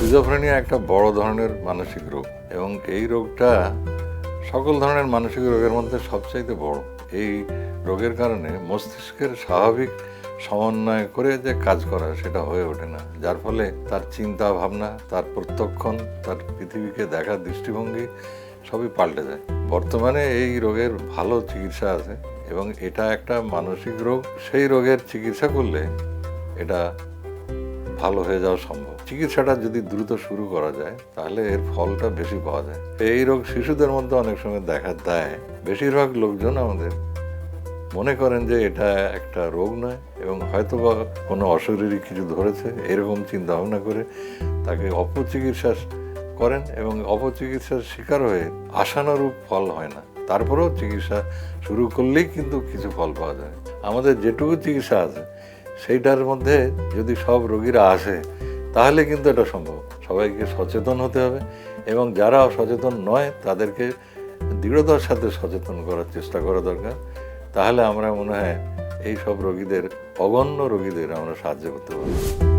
Schizophrenia একটা বড় ধরনের মানসিক রোগ এবং এই রোগটা সকল ধরনের মানসিক রোগের মধ্যে সবচাইতে বড়। এই রোগের কারণে মস্তিষ্কের স্বাভাবিক সমন্বয় করে যে কাজ করা সেটা হয়ে ওঠে না, যার ফলে তার চিন্তা ভাবনা, তার প্রত্যক্ষণ, তার পৃথিবীকে দেখার দৃষ্টিভঙ্গি সবই পাল্টে যায়। বর্তমানে এই রোগের ভালো চিকিৎসা আছে এবং এটা একটা মানসিক রোগ। সেই রোগের চিকিৎসা করলে এটা ভালো হয়ে যাওয়া সম্ভব। চিকিৎসাটা যদি দ্রুত শুরু করা যায় তাহলে এর ফলটা বেশি পাওয়া যায়। এই রোগ শিশুদের মধ্যে অনেক সময় দেখা দেয়। বেশিরভাগ লোকজন আমাদের মনে করেন যে এটা একটা রোগ নয় এবং হয়তোবা কোনো অশরীরী কিছু ধরেছে, এরকম চিন্তা ভাবনা করে তাকে অপচিকিৎসা করেন এবং অপচিকিৎসার শিকার হয়ে আশানুরূপ ফল হয় না। তারপরেও চিকিৎসা শুরু করলেই কিন্তু কিছু ফল পাওয়া যায়। আমাদের যেটুকু চিকিৎসা আছে সেইটার মধ্যে যদি সব রোগীরা আসে তাহলে কিন্তু এটা সম্ভব। সবাইকে সচেতন হতে হবে এবং যারা সচেতন নয় তাদেরকে দৃঢ়তার সাথে সচেতন করার চেষ্টা করা দরকার। তাহলে আমরা মনে হয় এই সব রোগীদের, অগণ্য রোগীদের আমরা সাহায্য করতে পারব।